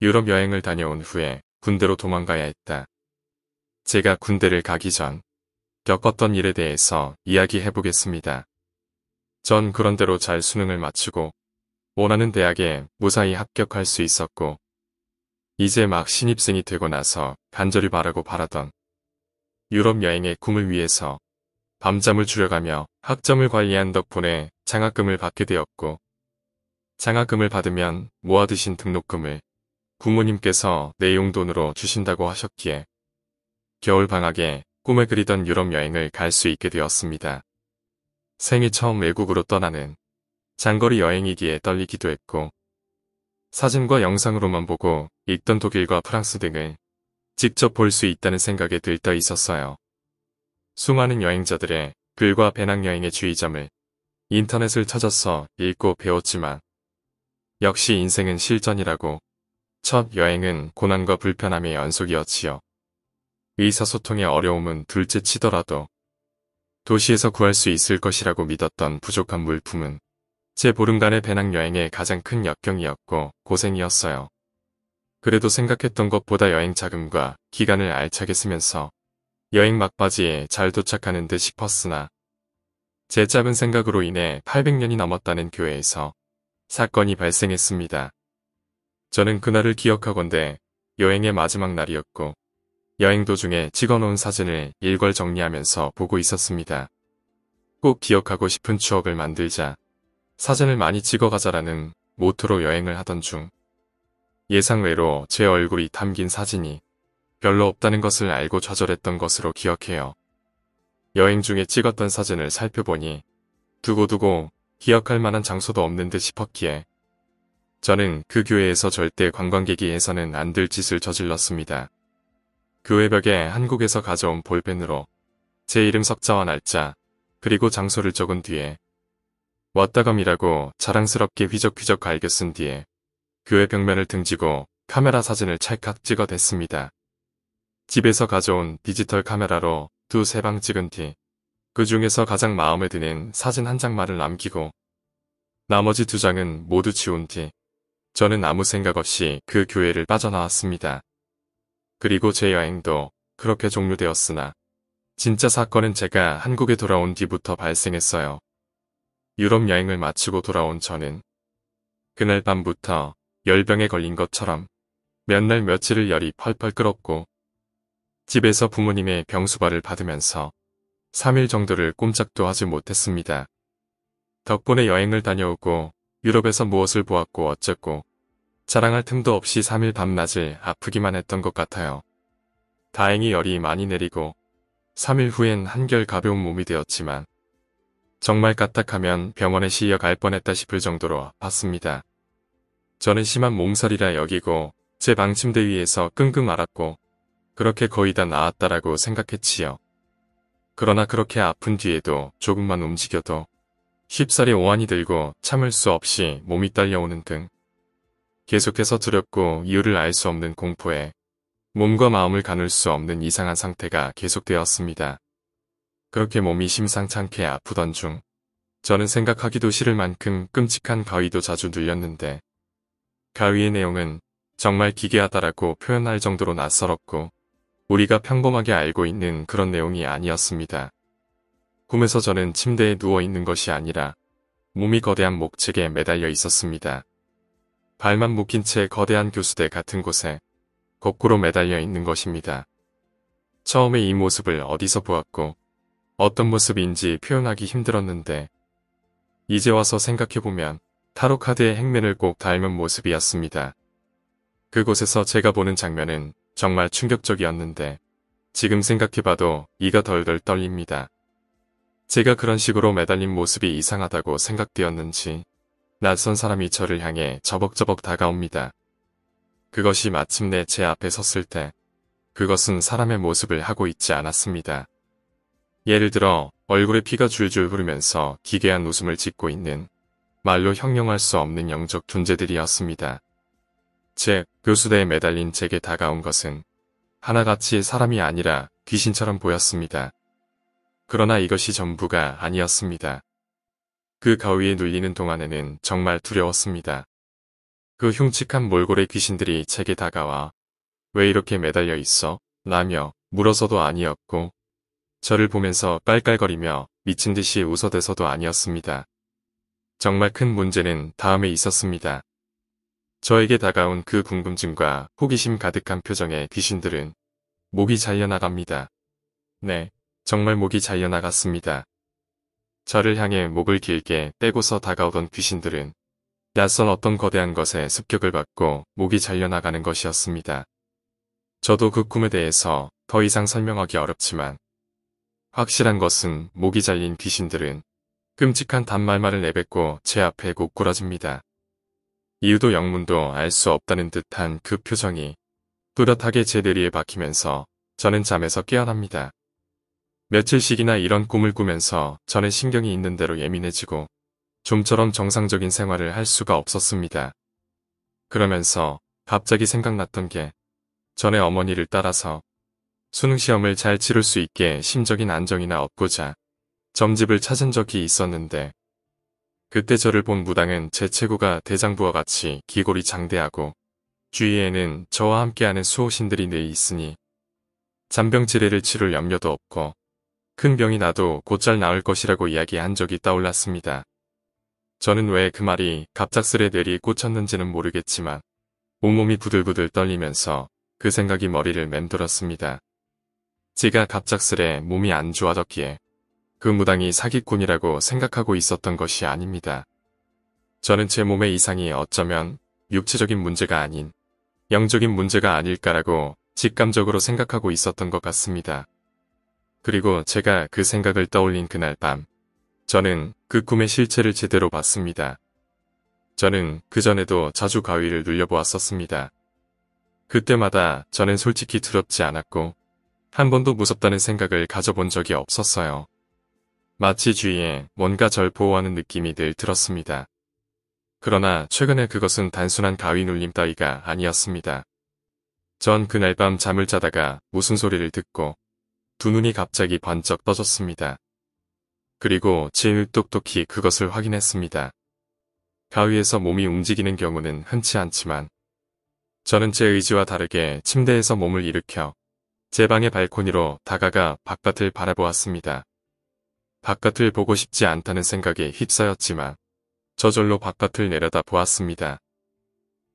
유럽 여행을 다녀온 후에 군대로 도망가야 했다. 제가 군대를 가기 전 겪었던 일에 대해서 이야기해 보겠습니다. 전 그런대로 잘 수능을 마치고 원하는 대학에 무사히 합격할 수 있었고, 이제 막 신입생이 되고 나서 간절히 바라던 유럽 여행의 꿈을 위해서 밤잠을 줄여가며 학점을 관리한 덕분에 장학금을 받게 되었고, 장학금을 받으면 모아두신 등록금을 부모님께서 내 용돈으로 주신다고 하셨기에 겨울방학에 꿈을 그리던 유럽 여행을 갈 수 있게 되었습니다. 생애 처음 외국으로 떠나는 장거리 여행이기에 떨리기도 했고, 사진과 영상으로만 보고 읽던 독일과 프랑스 등을 직접 볼 수 있다는 생각에 들떠 있었어요. 수많은 여행자들의 글과 배낭여행의 주의점을 인터넷을 찾아서 읽고 배웠지만, 역시 인생은 실전이라고 첫 여행은 고난과 불편함의 연속이었지요. 의사소통의 어려움은 둘째 치더라도 도시에서 구할 수 있을 것이라고 믿었던 부족한 물품은 제 보름간의 배낭여행의 가장 큰 역경이었고 고생이었어요. 그래도 생각했던 것보다 여행 자금과 기간을 알차게 쓰면서 여행 막바지에 잘 도착하는 듯 싶었으나, 제 짧은 생각으로 인해 800년이 넘었다는 교회에서 사건이 발생했습니다. 저는 그날을 기억하건대 여행의 마지막 날이었고, 여행 도중에 찍어놓은 사진을 일괄 정리하면서 보고 있었습니다. 꼭 기억하고 싶은 추억을 만들자, 사진을 많이 찍어가자라는 모토로 여행을 하던 중 예상외로 제 얼굴이 담긴 사진이 별로 없다는 것을 알고 좌절했던 것으로 기억해요. 여행 중에 찍었던 사진을 살펴보니 두고두고 기억할 만한 장소도 없는 듯 싶었기에 저는 그 교회에서 절대 관광객이 해서는 안 될 짓을 저질렀습니다. 교회 벽에 한국에서 가져온 볼펜으로 제 이름 석자와 날짜 그리고 장소를 적은 뒤에 왔다감이라고 자랑스럽게 휘적휘적 갈겨 쓴 뒤에 교회 벽면을 등지고 카메라 사진을 찰칵 찍어댔습니다. 집에서 가져온 디지털 카메라로 두세 방 찍은 뒤 그 중에서 가장 마음에 드는 사진 한 장만을 남기고 나머지 두 장은 모두 지운 뒤 저는 아무 생각 없이 그 교회를 빠져나왔습니다. 그리고 제 여행도 그렇게 종료되었으나 진짜 사건은 제가 한국에 돌아온 뒤부터 발생했어요. 유럽 여행을 마치고 돌아온 저는 그날 밤부터 열병에 걸린 것처럼 몇 날 며칠을 열이 펄펄 끓었고, 집에서 부모님의 병수발을 받으면서 3일 정도를 꼼짝도 하지 못했습니다. 덕분에 여행을 다녀오고 유럽에서 무엇을 보았고 어쨌고 자랑할 틈도 없이 3일 밤낮을 아프기만 했던 것 같아요. 다행히 열이 많이 내리고 3일 후엔 한결 가벼운 몸이 되었지만 정말 까딱하면 병원에 실려 갈 뻔했다 싶을 정도로 아팠습니다. 저는 심한 몸살이라 여기고 제 방 침대 위에서 끙끙 앓았고 그렇게 거의 다 나았다라고 생각했지요. 그러나 그렇게 아픈 뒤에도 조금만 움직여도 쉽사리 오한이 들고 참을 수 없이 몸이 딸려오는 등 계속해서 두렵고 이유를 알 수 없는 공포에 몸과 마음을 가눌 수 없는 이상한 상태가 계속되었습니다. 그렇게 몸이 심상찮게 아프던 중 저는 생각하기도 싫을 만큼 끔찍한 가위도 자주 눌렸는데, 가위의 내용은 정말 기괴하다라고 표현할 정도로 낯설었고 우리가 평범하게 알고 있는 그런 내용이 아니었습니다. 꿈에서 저는 침대에 누워있는 것이 아니라 몸이 거대한 목책에 매달려 있었습니다. 발만 묶인 채 거대한 교수대 같은 곳에 거꾸로 매달려 있는 것입니다. 처음에 이 모습을 어디서 보았고 어떤 모습인지 표현하기 힘들었는데, 이제 와서 생각해보면 타로카드의 행맨을 꼭 닮은 모습이었습니다. 그곳에서 제가 보는 장면은 정말 충격적이었는데 지금 생각해봐도 이가 덜덜 떨립니다. 제가 그런 식으로 매달린 모습이 이상하다고 생각되었는지 낯선 사람이 저를 향해 저벅저벅 다가옵니다. 그것이 마침내 제 앞에 섰을 때 그것은 사람의 모습을 하고 있지 않았습니다. 예를 들어 얼굴에 피가 줄줄 흐르면서 기괴한 웃음을 짓고 있는 말로 형용할 수 없는 영적 존재들이었습니다. 즉, 교수대에 매달린 제게 다가온 것은 하나같이 사람이 아니라 귀신처럼 보였습니다. 그러나 이것이 전부가 아니었습니다. 그 가위에 눌리는 동안에는 정말 두려웠습니다. 그 흉측한 몰골의 귀신들이 제게 다가와 왜 이렇게 매달려 있어? 라며 물어서도 아니었고 저를 보면서 깔깔거리며 미친 듯이 웃어대서도 아니었습니다. 정말 큰 문제는 다음에 있었습니다. 저에게 다가온 그 궁금증과 호기심 가득한 표정의 귀신들은 목이 잘려나갑니다. 네, 정말 목이 잘려나갔습니다. 저를 향해 목을 길게 떼고서 다가오던 귀신들은 낯선 어떤 거대한 것에 습격을 받고 목이 잘려나가는 것이었습니다. 저도 그 꿈에 대해서 더 이상 설명하기 어렵지만 확실한 것은 목이 잘린 귀신들은 끔찍한 단말말을 내뱉고 제 앞에 고꾸라집니다. 이유도 영문도 알 수 없다는 듯한 그 표정이 뚜렷하게 제 뇌리에 박히면서 저는 잠에서 깨어납니다. 며칠씩이나 이런 꿈을 꾸면서 저는 신경이 있는 대로 예민해지고 좀처럼 정상적인 생활을 할 수가 없었습니다. 그러면서 갑자기 생각났던 게 전에 어머니를 따라서 수능시험을 잘 치를 수 있게 심적인 안정이나 얻고자 점집을 찾은 적이 있었는데 그때 저를 본 무당은 제 체구가 대장부와 같이 기골이 장대하고 주위에는 저와 함께하는 수호신들이 늘 있으니 잔병치레를 치를 염려도 없고 큰 병이 나도 곧잘 나을 것이라고 이야기한 적이 떠올랐습니다. 저는 왜 그 말이 갑작스레 뇌리에 꽂혔는지는 모르겠지만 온몸이 부들부들 떨리면서 그 생각이 머리를 맴돌았습니다. 제가 갑작스레 몸이 안 좋아졌기에 그 무당이 사기꾼이라고 생각하고 있었던 것이 아닙니다. 저는 제 몸의 이상이 어쩌면 육체적인 문제가 아닌 영적인 문제가 아닐까라고 직감적으로 생각하고 있었던 것 같습니다. 그리고 제가 그 생각을 떠올린 그날 밤, 저는 그 꿈의 실체를 제대로 봤습니다. 저는 그전에도 자주 가위를 눌려보았었습니다. 그때마다 저는 솔직히 두렵지 않았고 한 번도 무섭다는 생각을 가져본 적이 없었어요. 마치 주위에 뭔가 절 보호하는 느낌이 늘 들었습니다. 그러나 최근에 그것은 단순한 가위 눌림 따위가 아니었습니다. 전 그날 밤 잠을 자다가 무슨 소리를 듣고 두 눈이 갑자기 번쩍 떠졌습니다. 그리고 제일 똑똑히 그것을 확인했습니다. 가위에서 몸이 움직이는 경우는 흔치 않지만 저는 제 의지와 다르게 침대에서 몸을 일으켜 제 방의 발코니로 다가가 바깥을 바라보았습니다. 바깥을 보고 싶지 않다는 생각에 휩싸였지만 저절로 바깥을 내려다 보았습니다.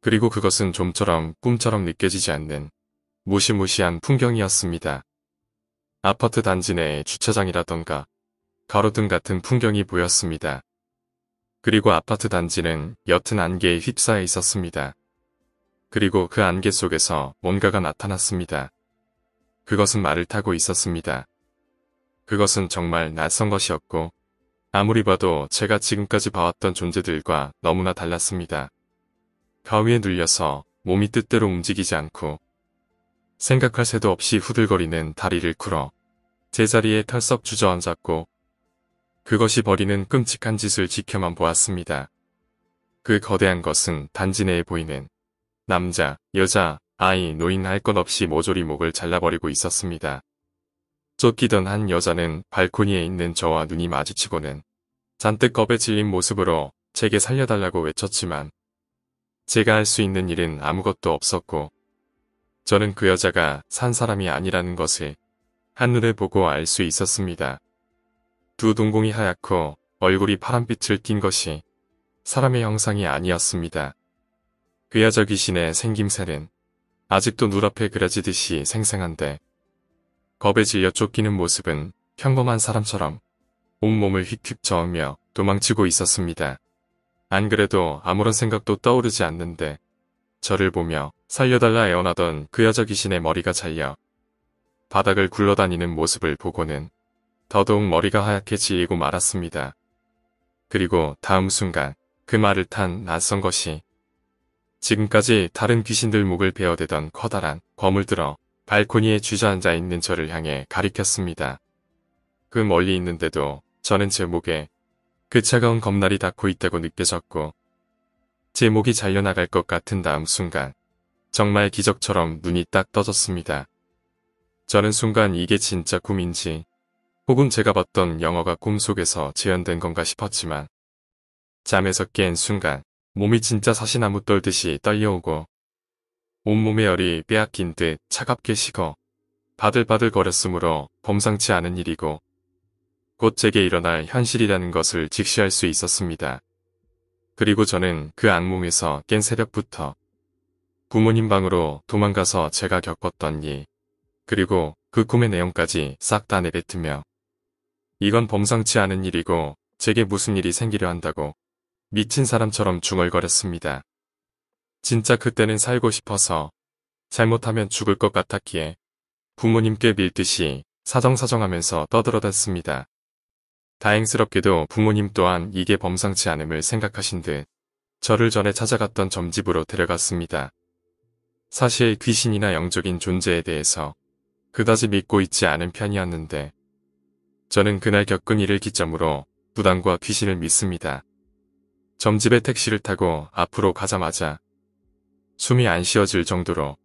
그리고 그것은 좀처럼 꿈처럼 느껴지지 않는 무시무시한 풍경이었습니다. 아파트 단지 내의 주차장이라던가 가로등 같은 풍경이 보였습니다. 그리고 아파트 단지는 옅은 안개에 휩싸여 있었습니다. 그리고 그 안개 속에서 뭔가가 나타났습니다. 그것은 말을 타고 있었습니다. 그것은 정말 낯선 것이었고 아무리 봐도 제가 지금까지 봐왔던 존재들과 너무나 달랐습니다. 가위에 눌려서 몸이 뜻대로 움직이지 않고 생각할 새도 없이 후들거리는 다리를 굴어 제자리에 털썩 주저앉았고 그것이 벌이는 끔찍한 짓을 지켜만 보았습니다. 그 거대한 것은 단지 내에 보이는 남자, 여자, 아이, 노인 할 것 없이 모조리 목을 잘라버리고 있었습니다. 쫓기던 한 여자는 발코니에 있는 저와 눈이 마주치고는 잔뜩 겁에 질린 모습으로 제게 살려달라고 외쳤지만 제가 할 수 있는 일은 아무것도 없었고 저는 그 여자가 산 사람이 아니라는 것을 한눈에 보고 알 수 있었습니다. 두 동공이 하얗고 얼굴이 파란빛을 띤 것이 사람의 형상이 아니었습니다. 그 여자 귀신의 생김새는 아직도 눈앞에 그려지듯이 생생한데 겁에 질려 쫓기는 모습은 평범한 사람처럼 온몸을 휙휙 저으며 도망치고 있었습니다. 안 그래도 아무런 생각도 떠오르지 않는데 저를 보며 살려달라 애원하던 그 여자 귀신의 머리가 잘려 바닥을 굴러다니는 모습을 보고는 더더욱 머리가 하얗게 질리고 말았습니다. 그리고 다음 순간 그 말을 탄 낯선 것이 지금까지 다른 귀신들 목을 베어대던 커다란 검을 들어 발코니에 주저앉아 있는 저를 향해 가리켰습니다. 그 멀리 있는데도 저는 제 목에 그 차가운 검날이 닿고 있다고 느껴졌고 제 목이 잘려나갈 것 같은 다음 순간 정말 기적처럼 눈이 딱 떠졌습니다. 저는 순간 이게 진짜 꿈인지 혹은 제가 봤던 영화가 꿈속에서 재현된 건가 싶었지만 잠에서 깬 순간 몸이 진짜 사시나무 떨듯이 떨려오고 온몸의 열이 빼앗긴 듯 차갑게 식어 바들바들 거렸으므로 범상치 않은 일이고 곧 제게 일어날 현실이라는 것을 직시할 수 있었습니다. 그리고 저는 그 악몽에서 깬 새벽부터 부모님 방으로 도망가서 제가 겪었던 일, 그리고 그 꿈의 내용까지 싹 다 내뱉으며 이건 범상치 않은 일이고 제게 무슨 일이 생기려 한다고 미친 사람처럼 중얼거렸습니다. 진짜 그때는 살고 싶어서 잘못하면 죽을 것 같았기에 부모님께 밀듯이 사정사정하면서 떠들어댔습니다. 다행스럽게도 부모님 또한 이게 범상치 않음을 생각하신 듯 저를 전에 찾아갔던 점집으로 데려갔습니다. 사실 귀신이나 영적인 존재에 대해서 그다지 믿고 있지 않은 편이었는데 저는 그날 겪은 일을 기점으로 무당과 귀신을 믿습니다. 점집에 택시를 타고 앞으로 가자마자 숨이 안 쉬어질 정도로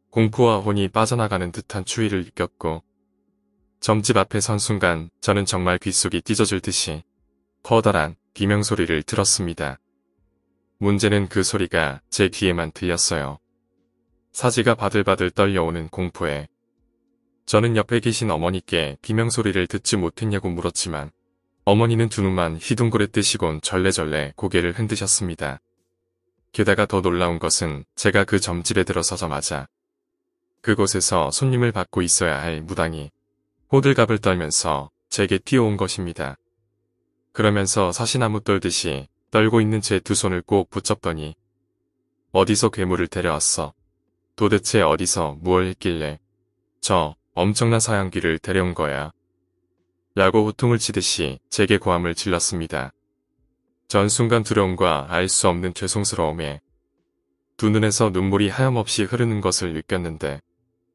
공포와 혼이 빠져나가는 듯한 추위를 느꼈고 점집 앞에 선 순간 저는 정말 귓속이 찢어질 듯이 커다란 비명소리를 들었습니다. 문제는 그 소리가 제 귀에만 들렸어요. 사지가 바들바들 떨려오는 공포에 저는 옆에 계신 어머니께 비명소리를 듣지 못했냐고 물었지만 어머니는 두 눈만 휘둥그레 뜨시곤 절레절레 고개를 흔드셨습니다. 게다가 더 놀라운 것은 제가 그 점집에 들어서자마자 그곳에서 손님을 받고 있어야 할 무당이 호들갑을 떨면서 제게 뛰어온 것입니다. 그러면서 사시나무 떨듯이 떨고 있는 제 두 손을 꼭 붙잡더니 어디서 괴물을 데려왔어? 도대체 어디서 무얼 했길래 저 엄청난 사양귀를 데려온 거야? 라고 호통을 치듯이 제게 고함을 질렀습니다. 전 순간 두려움과 알 수 없는 죄송스러움에 두 눈에서 눈물이 하염없이 흐르는 것을 느꼈는데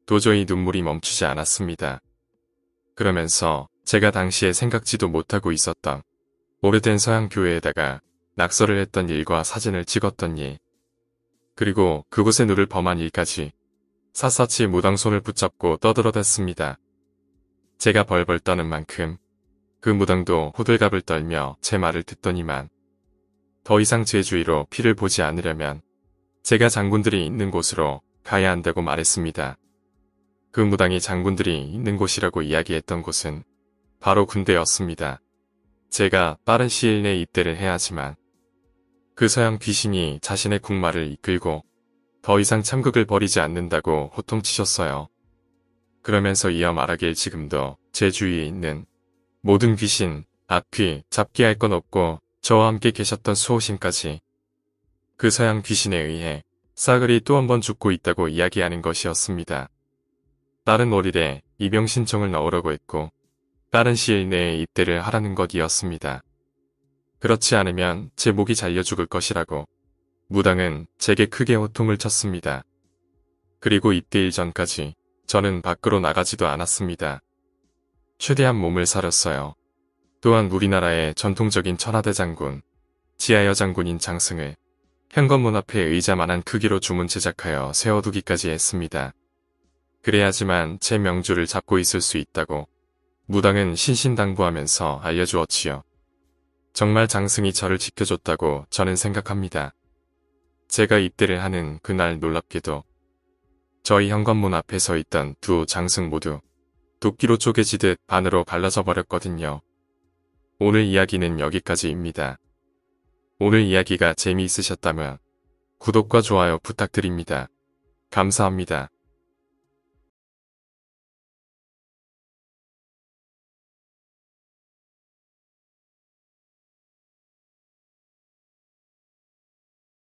도저히 눈물이 멈추지 않았습니다. 그러면서 제가 당시에 생각지도 못하고 있었던 오래된 서양 교회에다가 낙서를 했던 일과 사진을 찍었던 일, 그리고 그곳에 누를 범한 일까지 샅샅이 무당 손을 붙잡고 떠들어댔습니다. 제가 벌벌 떠는 만큼 그 무당도 호들갑을 떨며 제 말을 듣더니만 더 이상 제 주위로 피를 보지 않으려면 제가 장군들이 있는 곳으로 가야 한다고 말했습니다. 그 무당이 장군들이 있는 곳이라고 이야기했던 곳은 바로 군대였습니다. 제가 빠른 시일 내에 입대를 해야 하지만 그 서양 귀신이 자신의 국마를 이끌고 더 이상 참극을 벌이지 않는다고 호통치셨어요. 그러면서 이어 말하길 지금도 제 주위에 있는 모든 귀신, 악귀, 잡기 할 건 없고 저와 함께 계셨던 수호신까지 그 서양 귀신에 의해 싸그리 또 한 번 죽고 있다고 이야기하는 것이었습니다. 빠른 5일에 입영 신청을 넣으라고 했고 빠른 시일 내에 입대를 하라는 것이었습니다. 그렇지 않으면 제 목이 잘려 죽을 것이라고 무당은 제게 크게 호통을 쳤습니다. 그리고 입대일 전까지 저는 밖으로 나가지도 않았습니다. 최대한 몸을 사렸어요. 또한 우리나라의 전통적인 천하대 장군, 지하여 장군인 장승을 현관문 앞에 의자만한 크기로 주문 제작하여 세워두기까지 했습니다. 그래야지만 제 명주를 잡고 있을 수 있다고 무당은 신신당부하면서 알려주었지요. 정말 장승이 저를 지켜줬다고 저는 생각합니다. 제가 입대를 하는 그날 놀랍게도 저희 현관문 앞에 서 있던 두 장승 모두 도끼로 쪼개지듯 반으로 갈라져 버렸거든요. 오늘 이야기는 여기까지입니다. 오늘 이야기가 재미있으셨다면 구독과 좋아요 부탁드립니다. 감사합니다.